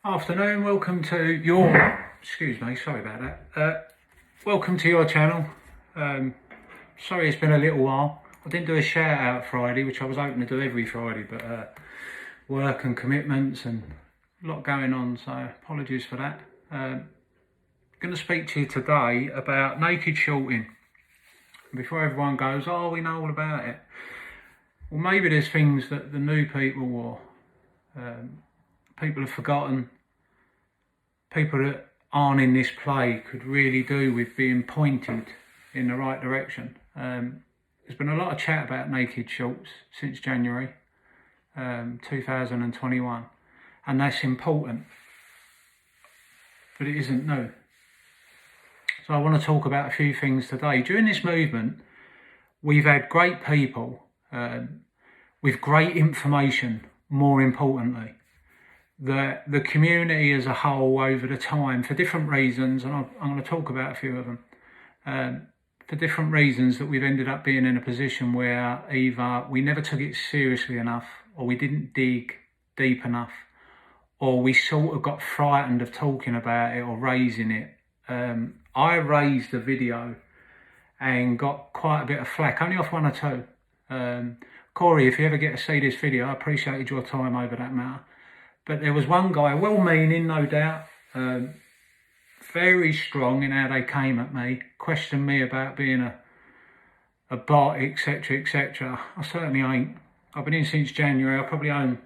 Afternoon, welcome to your, excuse me, sorry about that. Welcome to your channel. Sorry it's been a little while. I didn't do a shout out Friday, which I was hoping to do every Friday, but work and commitments and a lot going on, so apologies for that. I'm going to speak to you today about naked shorting. Before everyone goes, oh, we know all about it. Well, maybe there's things that the new people or people have forgotten. People that aren't in this play could really do with being pointed in the right direction. There's been a lot of chat about naked shorts since January 2021, and that's important, but it isn't new. So I want to talk about a few things today. During this movement, we've had great people with great information, more importantly. The community as a whole over the time, for different reasons, and I'm going to talk about a few of them, for different reasons, that we've ended up being in a position where either we never took it seriously enough, or we didn't dig deep enough, or we sort of got frightened of talking about it or raising it. I raised a video and got quite a bit of flack, only off one or two. Corey, if you ever get to see this video, I appreciated your time over that matter. But there was one guy, well-meaning, no doubt, very strong in how they came at me, questioned me about being a bot, etc., etc. I certainly ain't. I've been in since January. I probably own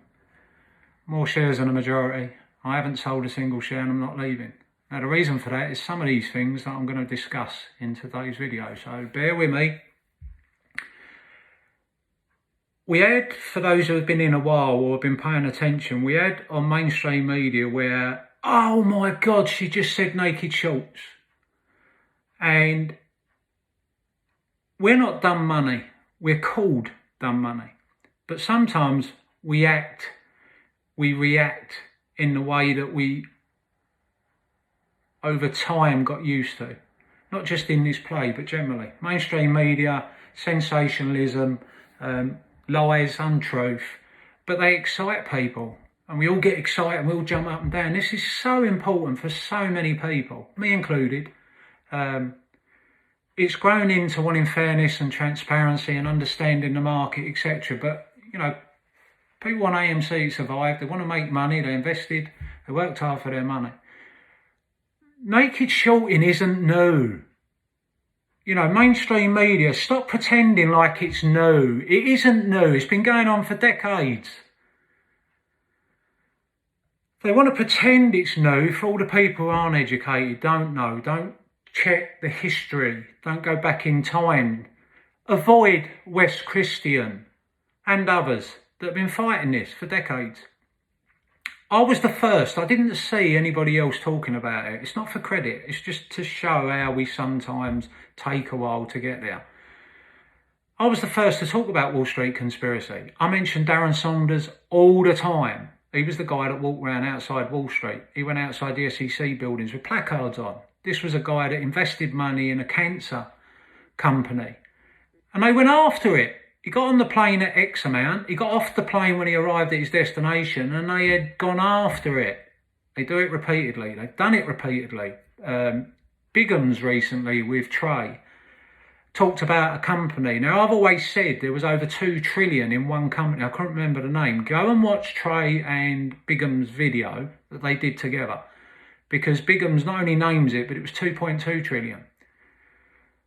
more shares than a majority. I haven't sold a single share and I'm not leaving. Now, the reason for that is some of these things that I'm going to discuss in today's video, so bear with me. We had, for those who have been in a while or have been paying attention, we had on mainstream media where, oh my God, she just said naked shorts. And we're not dumb money. We're called dumb money. But sometimes we react in the way that we, over time, got used to. Not just in this play, but generally. Mainstream media, sensationalism, lies, untruth, but they excite people, and we all get excited and we all jump up and down. This is so important for so many people, me included. It's grown into wanting fairness and transparency and understanding the market, etc. But you know, people on AMC survived. They want to make money. They invested. They worked hard for their money. Naked shorting isn't new. You know, mainstream media, stop pretending like it's new. It isn't new. It's been going on for decades. They want to pretend it's new for all the people who aren't educated, don't know, don't check the history, don't go back in time. Avoid Wes Cristian and others that have been fighting this for decades. I was the first. I didn't see anybody else talking about it. It's not for credit. It's just to show how we sometimes take a while to get there. I was the first to talk about Wall Street conspiracy. I mentioned Darren Saunders all the time. He was the guy that walked around outside Wall Street. He went outside the SEC buildings with placards on. This was a guy that invested money in a cancer company. And they went after it. He got on the plane at X amount. He got off the plane when he arrived at his destination, and they had gone after it. They do it repeatedly. They've done it repeatedly. Bigham's recently with Trey talked about a company. Now, I've always said there was over 2 trillion in one company. I can't remember the name. Go and watch Trey and Bigham's video that they did together, because Bigham's not only names it, but it was 2.2 trillion.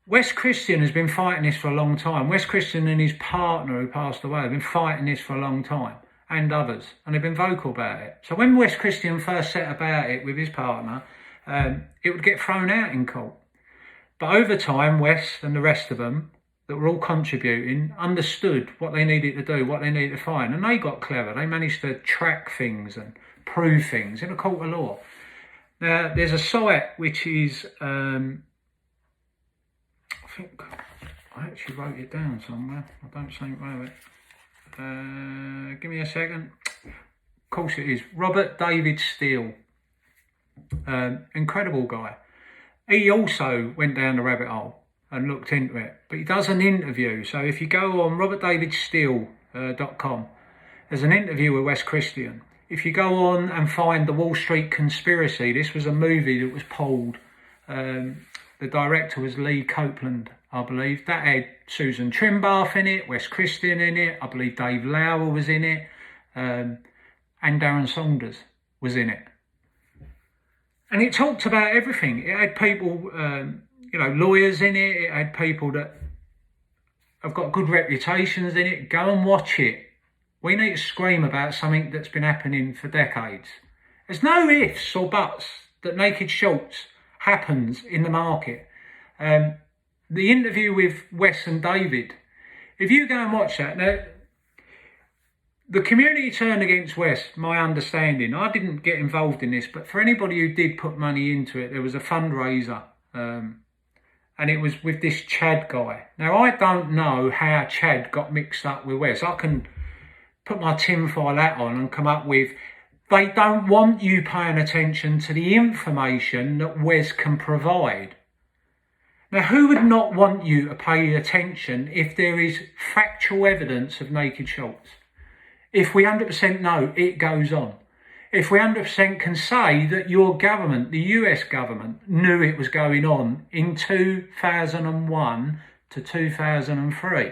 Wes Cristian has been fighting this for a long time. Wes Cristian and his partner, who passed away, have been fighting this for a long time, and others, and they've been vocal about it. So when Wes Cristian first set about it with his partner, it would get thrown out in court. But over time, Wes and the rest of them that were all contributing understood what they needed to do, what they needed to find, and they got clever. They managed to track things and prove things in a court of law. Now, there's a site which is... I think I actually wrote it down somewhere. I don't think I have it. Give me a second. Of course it is. Robert David Steele. Incredible guy. He also went down the rabbit hole and looked into it. But he does an interview. So if you go on robertdavidsteele.com, there's an interview with Wes Cristian. if you go on and find The Wall Street Conspiracy, this was a movie that was pulled. The director was Lee Copeland, I believe. That had Susan Trimbath in it, Wes Cristian in it, I believe Dave Lauer was in it, and Darren Saunders was in it. And it talked about everything. It had people, lawyers in it. It had people that have got good reputations in it. Go and watch it. We need to scream about something that's been happening for decades. There's no ifs or buts that Naked Shorts happens in the market. The interview with Wes and David, if you go and watch that, now, the community turned against Wes, my understanding. I didn't get involved in this, but for anybody who did put money into it, there was a fundraiser, and it was with this Chad guy. Now, I don't know how Chad got mixed up with Wes. I can put my tinfoil hat on and come up with, they don't want you paying attention to the information that Wes can provide. Now, who would not want you to pay attention if there is factual evidence of Naked Shorts? If we 100% know it goes on. If we 100% can say that your government, the US government, knew it was going on in 2001 to 2003.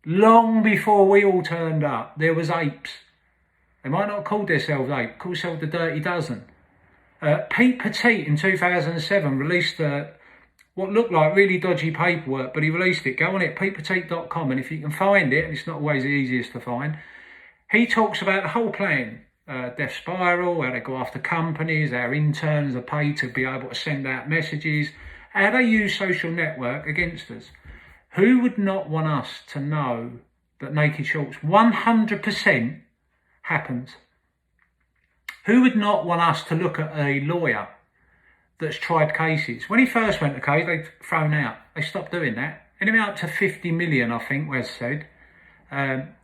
Long before we all turned up, there was apes. They might not have called themselves ape, called themselves the Dirty Dozen. Pete Petite in 2007 released what looked like really dodgy paperwork, but he released it. Go on it, petepetite.com, and if you can find it, and it's not always the easiest to find, he talks about the whole plan. Death spiral, how they go after companies, how interns are paid to be able to send out messages, how they use social network against us. Who would not want us to know that Naked Shorts 100% happens? Who would not want us to look at a lawyer that's tried cases? When he first went to case, they'd thrown out. They stopped doing that. Anything up to 50 million, I think Wes said,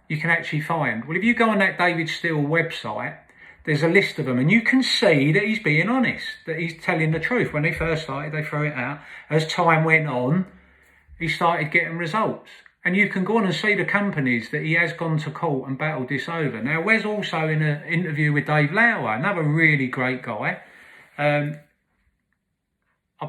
you can actually find. Well, if you go on that David Steele website, there's a list of them, and you can see that he's being honest, that he's telling the truth. When they first started, they threw it out. As time went on, he started getting results. And you can go on and see the companies that he has gone to court and battled this over. Now, Wes also in an interview with Dave Lauer, another really great guy. I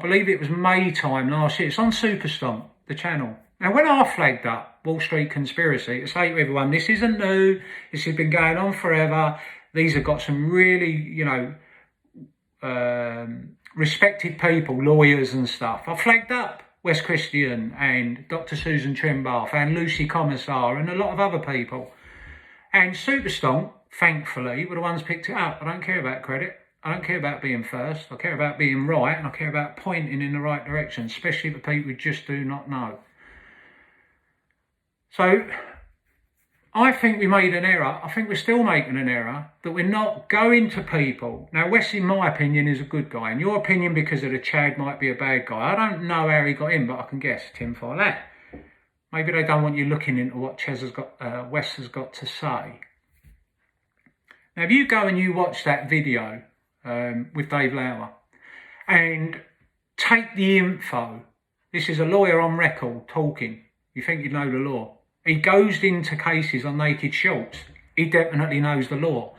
believe it was May time last year. It's on Superstomp, the channel. Now, when I flagged up Wall Street Conspiracy to say to everyone, this isn't new, this has been going on forever, these have got some really, respected people, lawyers and stuff. I flagged up Wes Cristian and Dr. Susan Trimbath and Lucy Commissar and a lot of other people. And Superstomp, thankfully, were the ones picked it up. I don't care about credit. I don't care about being first. I care about being right, and I care about pointing in the right direction, especially for people who just do not know. So I think we made an error. I think we're still making an error, that we're not going to people. Now, Wes, in my opinion, is a good guy. In your opinion, because of the Chad, might be a bad guy. I don't know how he got in, but I can guess tinfoil hat. Maybe they don't want you looking into what Wes has got to say. Now, if you go and you watch that video with Dave Lauer and take the info, this is a lawyer on record talking. You think you know the law. He goes into cases on Naked Shorts. He definitely knows the law.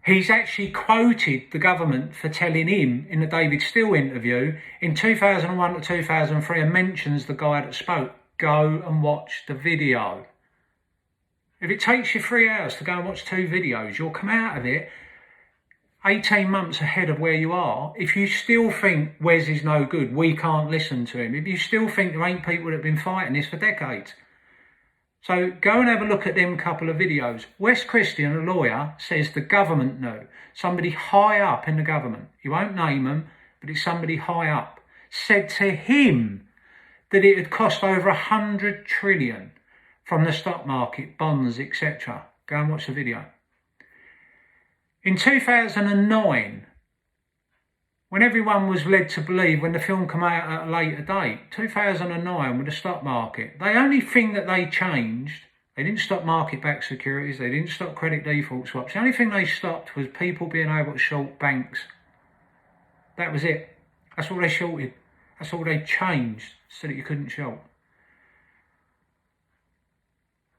He's actually quoted the government for telling him in the David Steele interview in 2001 to 2003 and mentions the guy that spoke. Go and watch the video. If it takes you 3 hours to go and watch 2 videos, you'll come out of it 18 months ahead of where you are. If you still think Wes is no good, we can't listen to him. If you still think there ain't people that have been fighting this for decades. So go and have a look at them couple of videos. Wes Cristian, a lawyer, says the government knew. Somebody high up in the government, he won't name them, but it's somebody high up, said to him that it had cost over 100 trillion from the stock market, bonds, etc. Go and watch the video. In 2009, when everyone was led to believe, when the film came out at a later date, 2009 with the stock market, the only thing that they changed, they didn't stop market-backed securities, they didn't stop credit default swaps. The only thing they stopped was people being able to short banks. That was it. That's all they shorted. That's all they changed so that you couldn't short.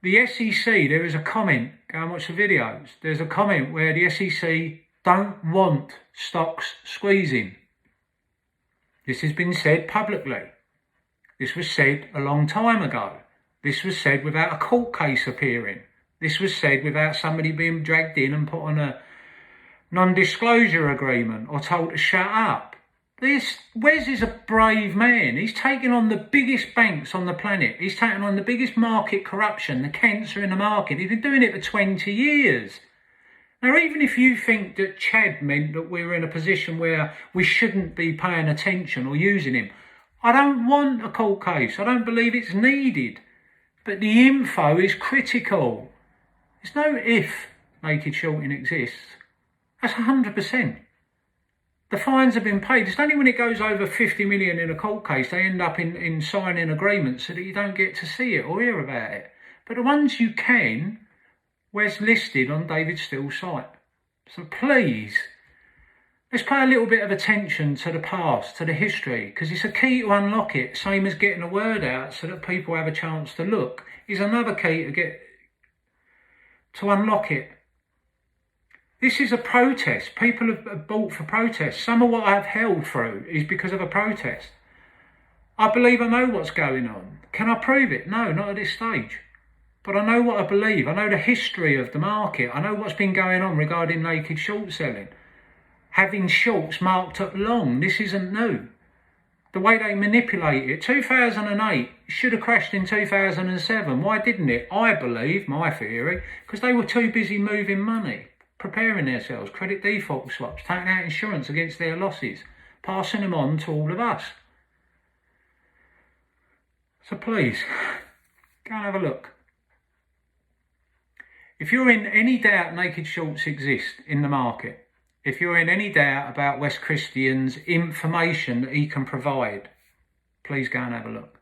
the SEC, there is a comment, go and watch the videos, there's a comment where the SEC don't want stocks squeezing. This has been said publicly. This was said a long time ago. This was said without a court case appearing. This was said without somebody being dragged in and put on a non-disclosure agreement or told to shut up. Wes is a brave man. He's taken on the biggest banks on the planet. He's taken on the biggest market corruption, the cancer in the market. He's been doing it for 20 years. Now, even if you think that Chad meant that we were in a position where we shouldn't be paying attention or using him, I don't want a court case. I don't believe it's needed. But the info is critical. There's no if naked shorting exists. That's 100%. The fines have been paid. It's only when it goes over 50 million in a court case they end up in signing agreements so that you don't get to see it or hear about it. But the ones you can, Wes listed on David Steele's site. So please, let's pay a little bit of attention to the past, to the history, because it's a key to unlock it, same as getting a word out so that people have a chance to look, is another key to unlock it. This is a protest. People have bought for protest. Some of what I've held through is because of a protest. I believe I know what's going on. Can I prove it? No, not at this stage. But I know what I believe. I know the history of the market. I know what's been going on regarding naked short selling. Having shorts marked up long. This isn't new. The way they manipulate it. 2008 should have crashed in 2007. Why didn't it? I believe, my theory, because they were too busy moving money, preparing themselves, credit default swaps, taking out insurance against their losses, passing them on to all of us. So please, go and have a look. If you're in any doubt naked shorts exist in the market, if you're in any doubt about Wes Cristian's information that he can provide, please go and have a look.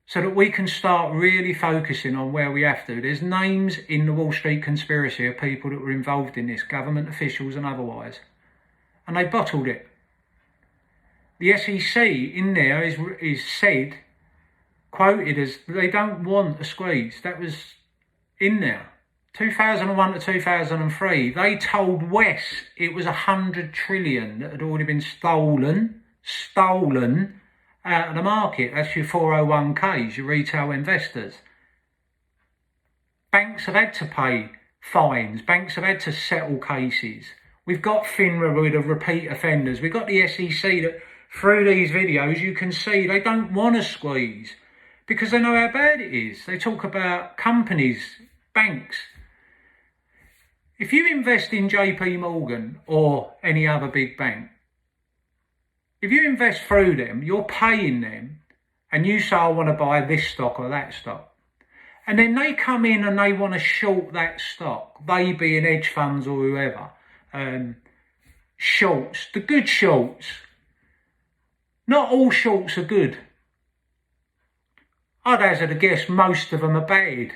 So that we can start really focusing on where we have to. There's names in the Wall Street conspiracy of people that were involved in this, government officials and otherwise, and they bottled it. The SEC in there is said, quoted as they don't want a squeeze. That was in there. 2001 to 2003, they told Wes it was 100 trillion that had already been stolen out of the market. That's your 401ks, your retail investors. Banks have had to pay fines. Banks have had to settle cases. We've got FINRA with repeat offenders. We've got the SEC that through these videos you can see they don't want to squeeze because they know how bad it is. They talk about companies, banks. If you invest in JP Morgan or any other big bank, if you invest through them, you're paying them and you say, I want to buy this stock or that stock. And then they come in and they want to short that stock, they being hedge funds or whoever. Shorts, the good shorts. Not all shorts are good. I'd hazard a guess most of them are bad.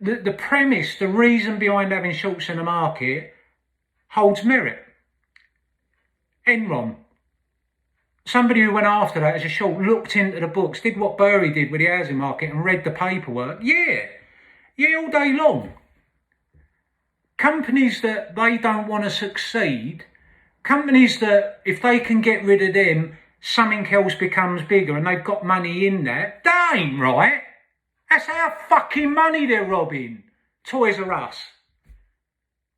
The premise, the reason behind having shorts in the market holds merit. Enron. Somebody who went after that as a short looked into the books, did what Burry did with the housing market and read the paperwork. Yeah, all day long. Companies that they don't want to succeed, companies that if they can get rid of them, something else becomes bigger and they've got money in that, that ain't right. That's our fucking money they're robbing. Toys R Us.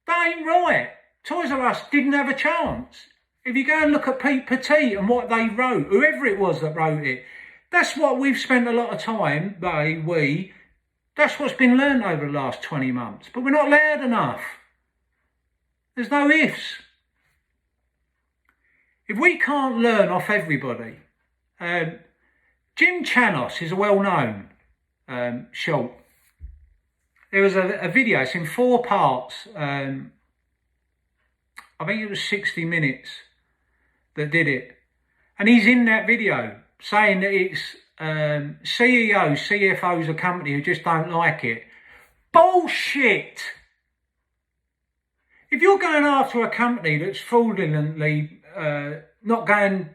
That ain't right. Toys R Us didn't have a chance. If you go and look at Pete Petit and what they wrote, whoever it was that wrote it, that's what we've spent a lot of time, that's what's been learned over the last 20 months. But we're not loud enough. There's no ifs. If we can't learn off everybody, Jim Chanos is a well-known short. There was a video, it's in 4 parts. I think it was 60 minutes that did it. And he's in that video saying that it's CEOs, CFOs of company who just don't like it. Bullshit! If you're going after a company that's fraudulently not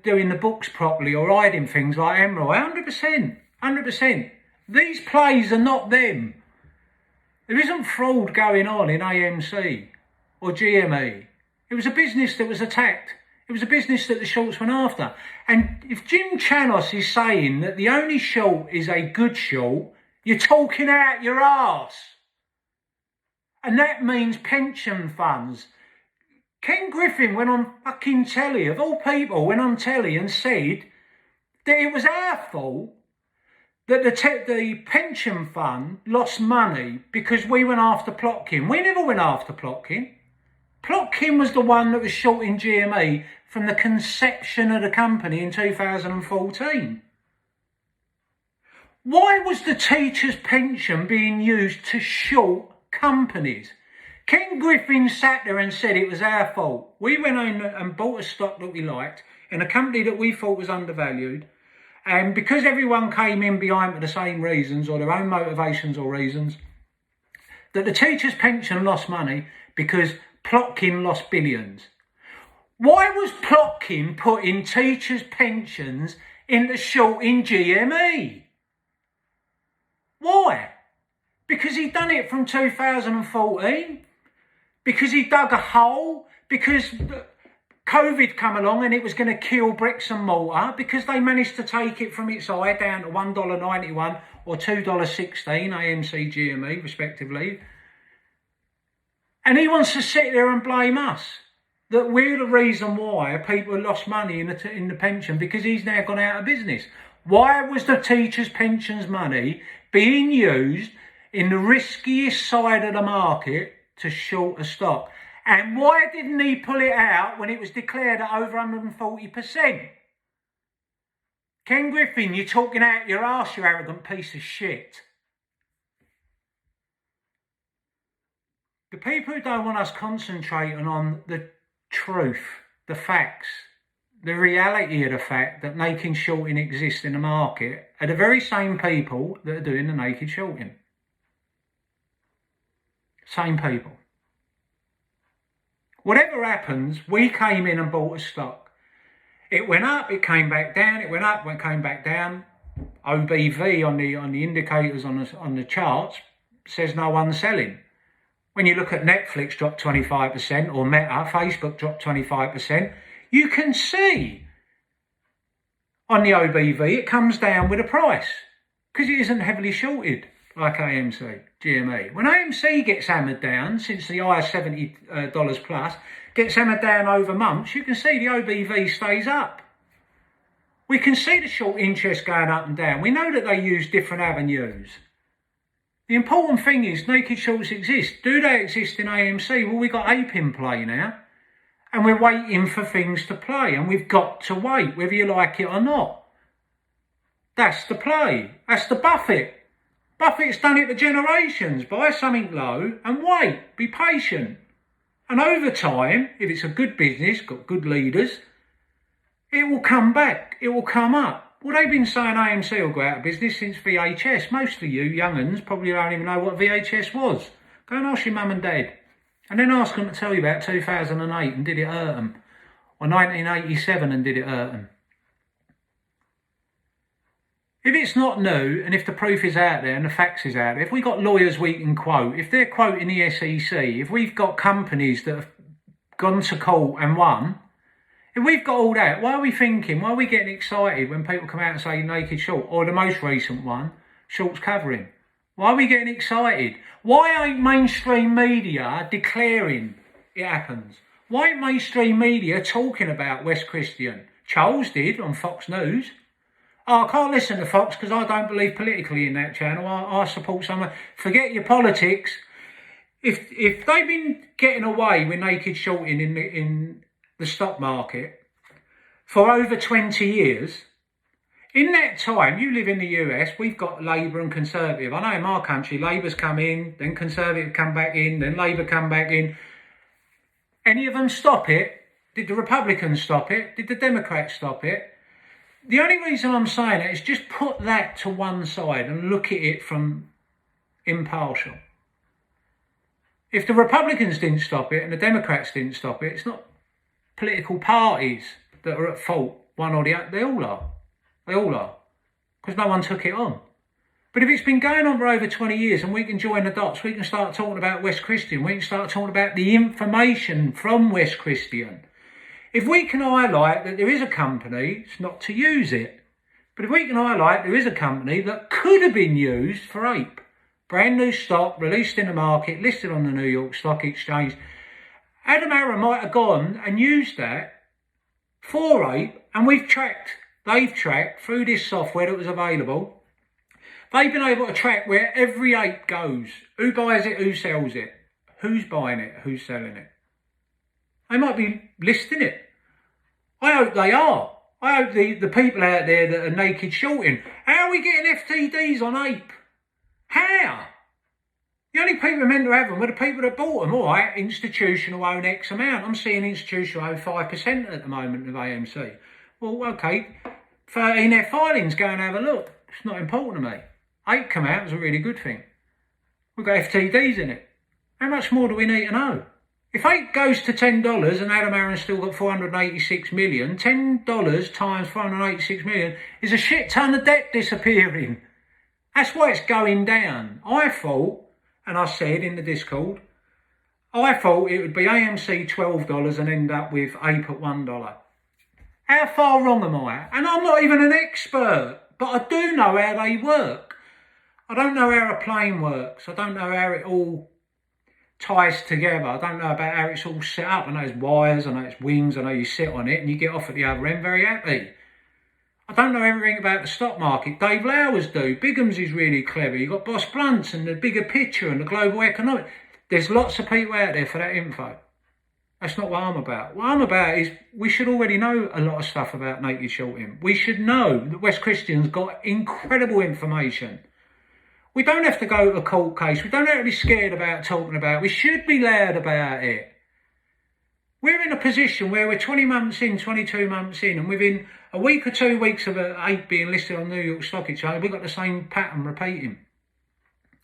doing the books properly or hiding things like Emerald, 100%. These plays are not them. There isn't fraud going on in AMC or GME. It was a business that was attacked. It was a business that the shorts went after. And if Jim Chanos is saying that the only short is a good short, you're talking out your arse. And that means pension funds. Ken Griffin went on fucking telly, of all people, went on telly and said that it was our fault that the pension fund lost money because we went after Plotkin. We never went after Plotkin. Plotkin was the one that was shorting GME from the conception of the company in 2014. Why was the teacher's pension being used to short companies? Ken Griffin sat there and said it was our fault. We went in and bought a stock that we liked in a company that we thought was undervalued. And because everyone came in behind for the same reasons or their own motivations or reasons, that the teacher's pension lost money because Plotkin lost billions. Why was Plotkin putting teachers' pensions into shorting GME? Why? Because he done it from 2014? Because he dug a hole? Because COVID come along and it was going to kill bricks and mortar? Because they managed to take it from its high down to $1.91 or $2.16 AMC GME respectively? And he wants to sit there and blame us, that we're the reason why people lost money in the pension because he's now gone out of business. Why was the teachers' pensions money being used in the riskiest side of the market to short a stock? And why didn't he pull it out when it was declared at over 140%? Ken Griffin, you're talking out your arse, you arrogant piece of shit. The people who don't want us concentrating on the truth, the facts, the reality of the fact that naked shorting exists in the market are the very same people that are doing the naked shorting. Same people. Whatever happens, we came in and bought a stock. It went up, it came back down, it went up, it came back down. OBV on the indicators on the charts says no one's selling. When you look at Netflix drop 25% or Meta, Facebook dropped 25%, you can see on the OBV it comes down with a price because it isn't heavily shorted like AMC, GME. When AMC gets hammered down, since the high $70 plus, gets hammered down over months, you can see the OBV stays up. We can see the short interest going up and down. We know that they use different avenues. The important thing is naked shorts exist. Do they exist in AMC? Well, we've got APE in play now. And we're waiting for things to play. And we've got to wait, whether you like it or not. That's the play. That's the Buffett. Buffett's done it for generations. Buy something low and wait. Be patient. And over time, if it's a good business, got good leaders, it will come back. It will come up. Well, they've been saying AMC will go out of business since VHS. Most of you young'uns probably don't even know what VHS was. Go and ask your mum and dad. And then ask them to tell you about 2008 and did it hurt them. Or 1987 and did it hurt them. If it's not new and if the proof is out there and the facts is out there, if we've got lawyers we can quote, if they're quoting the SEC, if we've got companies that have gone to court and won, if we've got all that, why are we getting excited when people come out and say naked short? Or the most recent one, shorts covering. Why are we getting excited? Why ain't mainstream media declaring it happens? Why ain't mainstream media talking about Wes Cristian? Charles did on Fox News. Oh, I can't listen to Fox because I don't believe politically in that channel. I support someone. Forget your politics. If they've been getting away with naked shorting in the stock market for over 20 years, in that time, you live in the US, we've got Labour and Conservative. I know in my country, Labour's come in, then Conservative come back in, then Labour come back in. Any of them stop it? Did the Republicans stop it? Did the Democrats stop it? The only reason I'm saying it is just put that to one side and look at it from impartial. If the Republicans didn't stop it and the Democrats didn't stop it, it's not political parties that are at fault, one or the other. They all are. They all are. Because no one took it on. But if it's been going on for over 20 years and we can join the dots, we can start talking about Wes Cristian, we can start talking about the information from Wes Cristian. If we can highlight that there is a company, it's not to use it, but if we can highlight there is a company that could have been used for APE, brand new stock, released in the market, listed on the New York Stock Exchange, Adam Aaron might have gone and used that for APE, and they've tracked through this software that was available. They've been able to track where every ape goes, who buys it, who sells it, who's buying it, who's selling it. They might be listing it. I hope they are. I hope the people out there that are naked shorting. How are we getting FTDs on ape? How? The only people who are meant to have them are the people that bought them. All right, institutional own X amount. I'm seeing institutional own 5% at the moment of AMC. Well, okay, 13F filings, go and have a look. It's not important to me. Ape come out, it was a really good thing. We've got FTDs in it. How much more do we need to know? If ape goes to $10 and Adam Aaron's still got 486 million, $10 times 486 million is a shit ton of debt disappearing. That's why it's going down. I thought, and I said in the Discord, I thought it would be AMC $12 and end up with ape at $1. How far wrong am I? And I'm not even an expert, but I do know how they work. I don't know how a plane works. I don't know how it all ties together. I don't know about how it's all set up. I know it's wires, I know it's wings, I know you sit on it and you get off at the other end very happy. I don't know everything about the stock market. Dave Lowers do. Bigham's is really clever. You've got Boss Blunts and the bigger picture and the global economic. There's lots of people out there for that info. That's not what I'm about. What I'm about is we should already know a lot of stuff about naked shorting. We should know that Wes Cristian's got incredible information. We don't have to go to a court case. We don't have to be scared about talking about it. We should be loud about it. We're in a position where we're 20 months in, 22 months in, and within a week or 2 weeks of an ape being listed on New York Stock Exchange, we've got the same pattern repeating.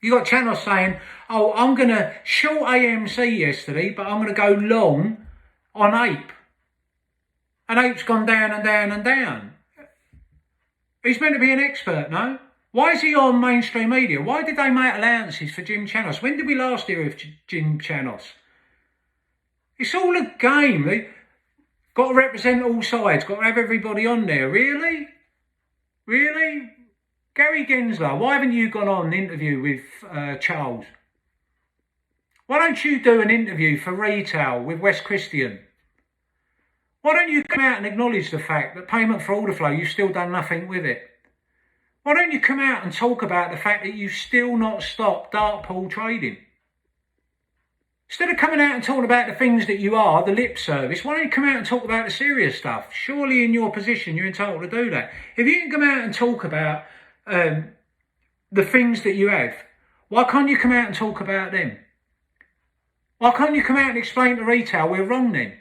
You got channels saying, oh, I'm going to short AMC yesterday, but I'm going to go long on ape. And ape's gone down and down and down. He's meant to be an expert, no? Why is he on mainstream media? Why did they make allowances for Jim Chanos? When did we last hear of Jim Chanos? It's all a game. They've got to represent all sides. Got to have everybody on there. Really? Really? Gary Gensler, why haven't you gone on an interview with Charles? Why don't you do an interview for retail with Wes Cristian? Why don't you come out and acknowledge the fact that payment for order flow, you've still done nothing with it? Why don't you come out and talk about the fact that you've still not stopped dark pool trading? Instead of coming out and talking about the things that you are, the lip service, why don't you come out and talk about the serious stuff? Surely in your position, you're entitled to do that. If you can come out and talk about the things that you have, why can't you come out and talk about them? Why can't you come out and explain to retail we're wrong then?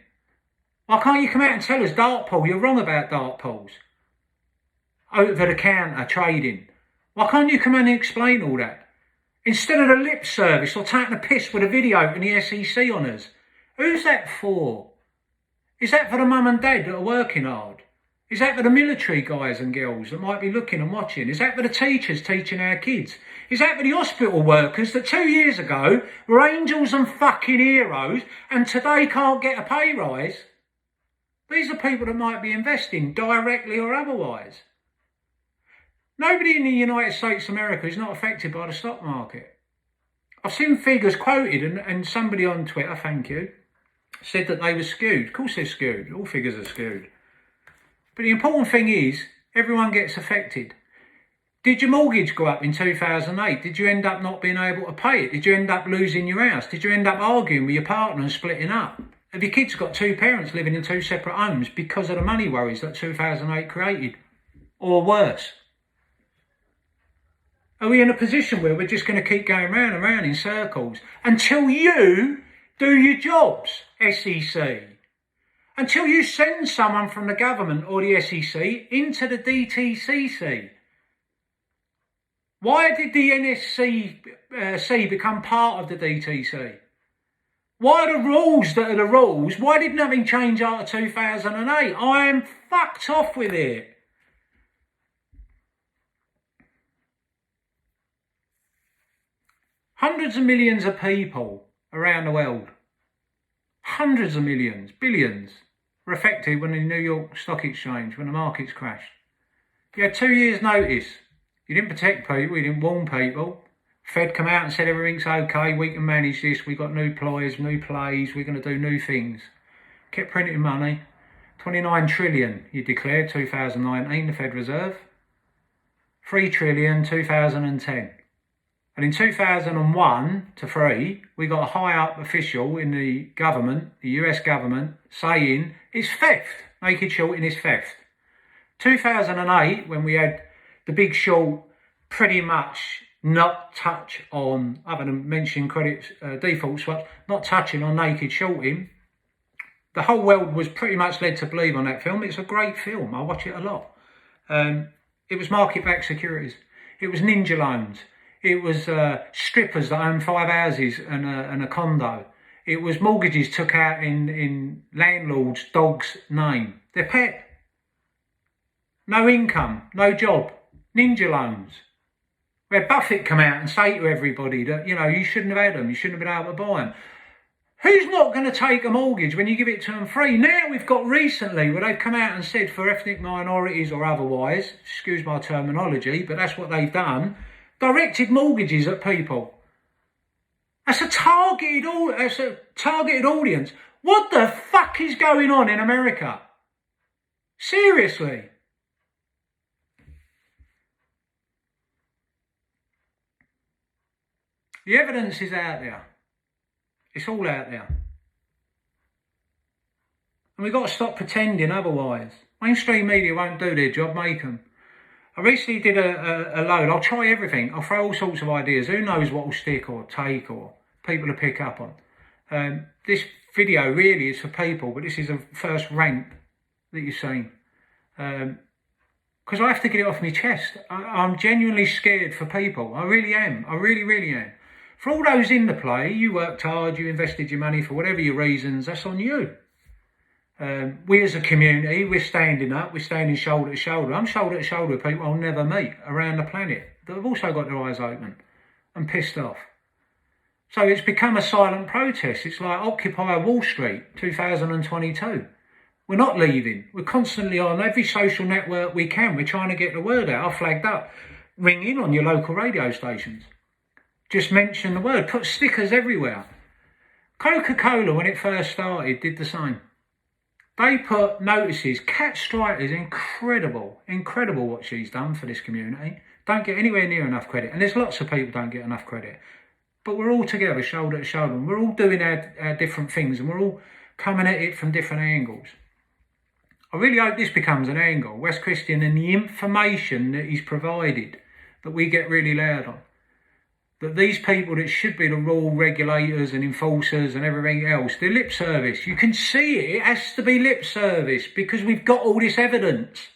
Why can't you come out and tell us dark pool, you're wrong about dark pools? Over the counter trading. Why can't you come in and explain all that? Instead of the lip service or taking a piss with a video from the SEC on us. Who's that for? Is that for the mum and dad that are working hard? Is that for the military guys and girls that might be looking and watching? Is that for the teachers teaching our kids? Is that for the hospital workers that 2 years ago were angels and fucking heroes and today can't get a pay rise? These are people that might be investing directly or otherwise. Nobody in the United States of America is not affected by the stock market. I've seen figures quoted and somebody on Twitter, thank you, said that they were skewed. Of course they're skewed. All figures are skewed. But the important thing is, everyone gets affected. Did your mortgage go up in 2008? Did you end up not being able to pay it? Did you end up losing your house? Did you end up arguing with your partner and splitting up? Have your kids got two parents living in two separate homes because of the money worries that 2008 created? Or worse? Are we in a position where we're just going to keep going round and round in circles until you do your jobs, SEC? Until you send someone from the government or the SEC into the DTCC? Why did the NSC become part of the DTC? Why are the rules that are the rules? Why did nothing change after 2008? I am fucked off with it. Hundreds of millions of people around the world, hundreds of millions, billions, were affected when the New York Stock Exchange, when the markets crashed. You had 2 years' notice. You didn't protect people, you didn't warn people. Fed come out and said everything's okay, we can manage this, we got new ploys, new plays, we're going to do new things. Kept printing money. 29 trillion, you declared, 2019, the Fed Reserve. 3 trillion, 2010. And in 2001 to 3, we got a high up official in the government, the US government, saying it's theft. Naked shorting is theft. 2008, when we had the Big Short pretty much not touch on, other than mentioning credit default swaps, not touching on naked shorting, the whole world was pretty much led to believe on that film. It's a great film. I watch it a lot. It was market-backed securities. It was ninja loans. It was strippers that owned 5 houses and a condo. It was mortgages took out in landlords' dog's name. Their pet. No income, no job. Ninja loans. We had Buffett come out and say to everybody that, you know, you shouldn't have had them. You shouldn't have been able to buy them. Who's not going to take a mortgage when you give it to them free? Now we've got recently where they've come out and said for ethnic minorities or otherwise, excuse my terminology, but that's what they've done, directed mortgages at people. That's a targeted audience. What the fuck is going on in America? Seriously. The evidence is out there. It's all out there. And we've got to stop pretending otherwise. Mainstream media won't do their job, make them. I recently did a load. I'll try everything. I'll throw all sorts of ideas. Who knows what will stick or take or people to pick up on. This video really is for people, but this is the first rant that you've seen. Because I have to get it off my chest. I'm genuinely scared for people. I really am. I really, really am. For all those in the play, you worked hard, you invested your money for whatever your reasons, that's on you. We as a community, we're standing up, we're standing shoulder to shoulder. I'm shoulder to shoulder with people I'll never meet around the planet that have also got their eyes open and pissed off. So it's become a silent protest. It's like Occupy Wall Street 2022. We're not leaving. We're constantly on every social network we can. We're trying to get the word out. I flagged up. Ring in on your local radio stations. Just mention the word. Put stickers everywhere. Coca-Cola, when it first started, did the same. They put notices. Cat Striker is incredible what she's done for this community. Don't get anywhere near enough credit. And there's lots of people don't get enough credit. But we're all together, shoulder to shoulder. And we're all doing our different things. And we're all coming at it from different angles. I really hope this becomes an angle. Wes Cristian and the information that he's provided, that we get really loud on. That these people that should be the rule regulators and enforcers and everything else, they're lip service. You can see it. It has to be lip service because we've got all this evidence.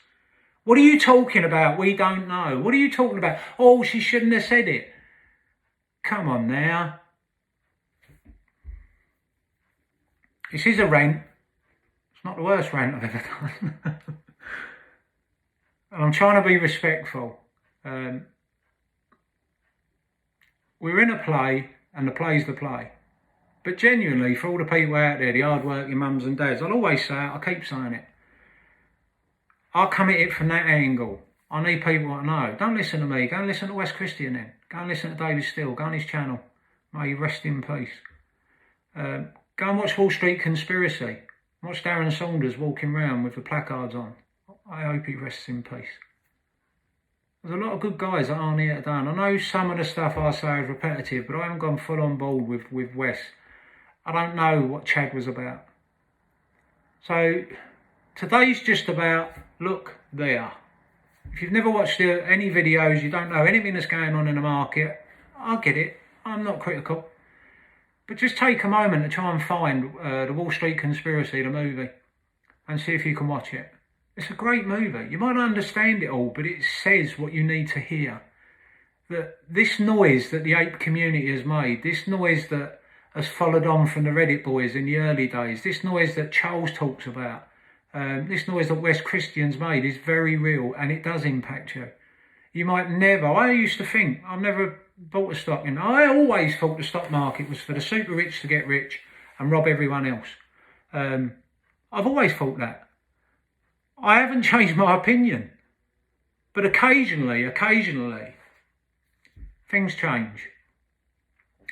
What are you talking about? We don't know. What are you talking about? Oh, she shouldn't have said it. Come on now. This is a rant. It's not the worst rant I've ever done. And I'm trying to be respectful. We're in a play, and the play's the play. But genuinely, for all the people out there, the hard-working mums and dads, I'll always say it, I'll keep saying it. I'll come at it from that angle. I need people to know. Don't listen to me. Go and listen to Wes Cristian then. Go and listen to David Steele. Go on his channel. May he rest in peace. Go and watch Wall Street Conspiracy. Watch Darren Saunders walking around with the placards on. I hope he rests in peace. There's a lot of good guys that aren't here today. And I know some of the stuff I say is repetitive, but I haven't gone full on board with Wes. I don't know what Chad was about. So today's just about, look there. If you've never watched any videos, you don't know anything that's going on in the market, I get it. I'm not critical. But just take a moment to try and find the Wall Street Conspiracy, the movie, and see if you can watch it. It's a great movie. You might not understand it all, but it says what you need to hear. That this noise that the ape community has made, this noise that has followed on from the Reddit boys in the early days, this noise that Charles talks about, this noise that Wes Cristian's made is very real and it does impact you. You might never, I used to think, I've never bought a stock in. I always thought the stock market was for the super rich to get rich and rob everyone else. I've always thought that. I haven't changed my opinion. But occasionally, things change.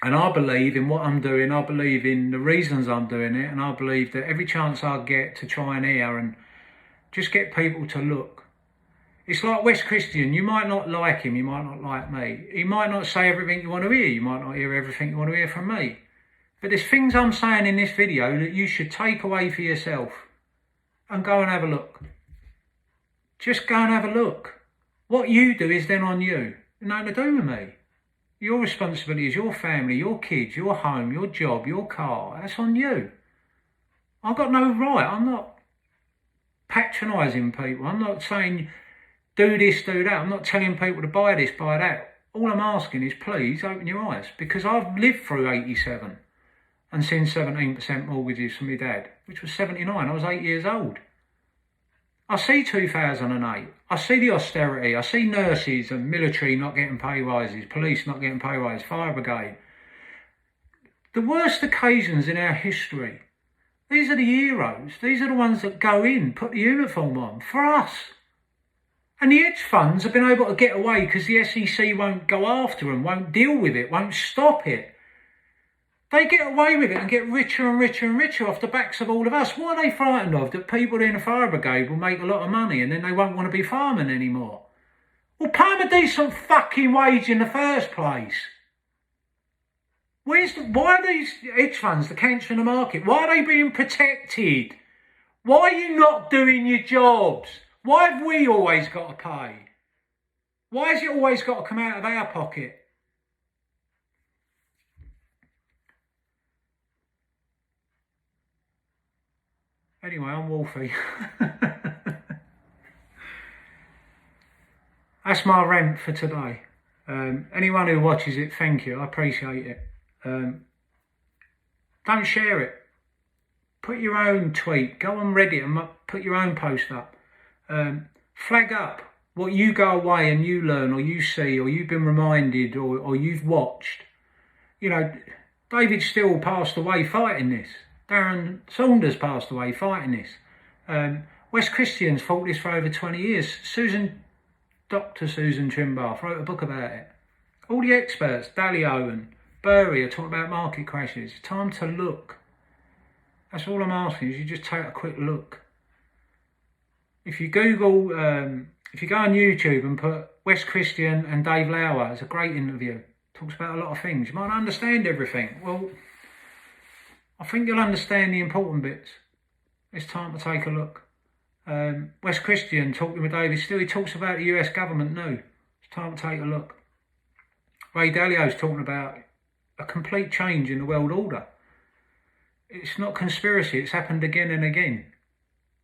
And I believe in what I'm doing, I believe in the reasons I'm doing it, and I believe that every chance I get to try and hear and just get people to look. It's like Wes Cristian, you might not like him, you might not like me. He might not say everything you want to hear, you might not hear everything you want to hear from me. But there's things I'm saying in this video that you should take away for yourself and go and have a look. Just go and have a look. What you do is then on you. Nothing to do with me. Your responsibility is your family, your kids, your home, your job, your car. That's on you. I've got no right. I'm not patronising people. I'm not saying do this, do that. I'm not telling people to buy this, buy that. All I'm asking is please open your eyes, because I've lived through 87 and seen 17% mortgages from my dad, which was 79. I was 8 years old. I see 2008. I see the austerity. I see nurses and military not getting pay rises, police not getting pay rises, fire brigade. The worst occasions in our history. These are the heroes. These are the ones that go in, put the uniform on for us. And the hedge funds have been able to get away because the SEC won't go after them, won't deal with it, won't stop it. They get away with it and get richer and richer and richer off the backs of all of us. What are they frightened of? That people in the fire brigade will make a lot of money and then they won't want to be firemen anymore. Well, pay them a decent fucking wage in the first place. Why are these hedge funds the cancer in the market? Why are they being protected? Why are you not doing your jobs? Why have we always got to pay? Why has it always got to come out of our pocket? Anyway, I'm Wolfie. That's my rant for today. Anyone who watches it, thank you. I appreciate it. Don't share it. Put your own tweet. Go on Reddit and put your own post up. Flag up what you go away and you learn or you see or you've been reminded or you've watched. You know, David Steele passed away fighting this. Darren Saunders passed away fighting this. Wes Cristian's fought this for over 20 years. Dr. Susan Trimbath wrote a book about it. All the experts, Dalio and Burry, are talking about market crashes. It's time to look. That's all I'm asking is you just take a quick look. If you Google, if you go on YouTube and put Wes Cristian and Dave Lauer, it's a great interview. Talks about a lot of things. You might not understand everything. Well, I think you'll understand the important bits. It's time to take a look. Wes Cristian talking with David Steele, he talks about the US government now. It's time to take a look. Ray Dalio's talking about a complete change in the world order. It's not conspiracy, it's happened again and again.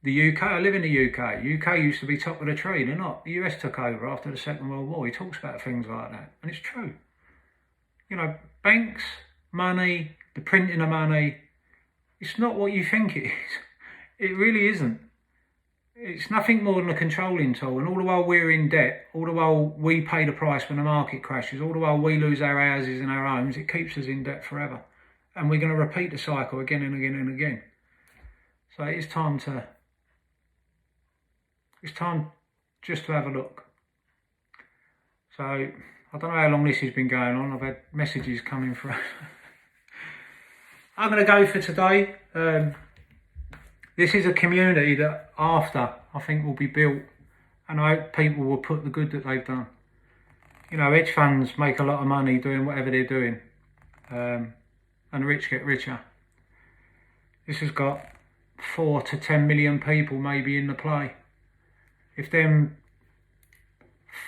The UK, I live in the UK. UK used to be top of the tree, they're not. The US took over after the Second World War. He talks about things like that, and it's true. You know, banks, money, the printing of money, it's not what you think it is. It really isn't. It's nothing more than a controlling tool, and all the while we're in debt, all the while we pay the price when the market crashes, all the while we lose our houses and our homes, it keeps us in debt forever. And we're going to repeat the cycle again and again and again. So it's time just to have a look. So I don't know how long this has been going on. I've had messages coming through. I'm going to go for today. This is a community that after, I think, will be built, and I hope people will put the good that they've done. You know, hedge funds make a lot of money doing whatever they're doing, and the rich get richer. This has got 4 to 10 million people maybe in the play. If them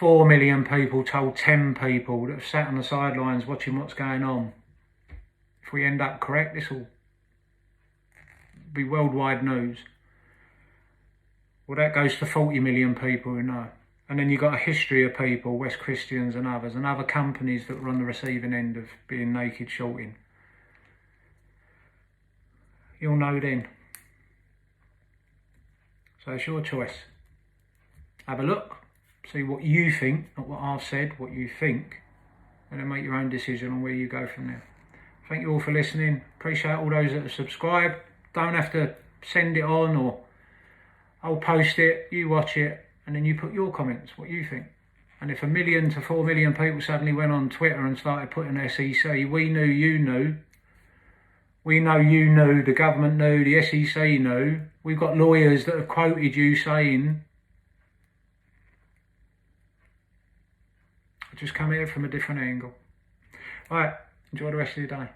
4 million people told 10 people that have sat on the sidelines watching what's going on, if we end up correct, this will be worldwide news. Well, that goes to 40 million people who know. And then you've got a history of people, Wes Cristians and others, and other companies that were on the receiving end of being naked shorting. You'll know then. So it's your choice. Have a look, see what you think, not what I've said, what you think. and then make your own decision on where you go from there. Thank you all for listening. Appreciate all those that have subscribed. Don't have to send it on, or I'll post it, you watch it, and then you put your comments, what you think. And if 1 million to 4 million people suddenly went on Twitter and started putting SEC, we knew, you knew. We know you knew, the government knew, the SEC knew. We've got lawyers that have quoted you saying, I just come here from a different angle. Right, enjoy the rest of your day.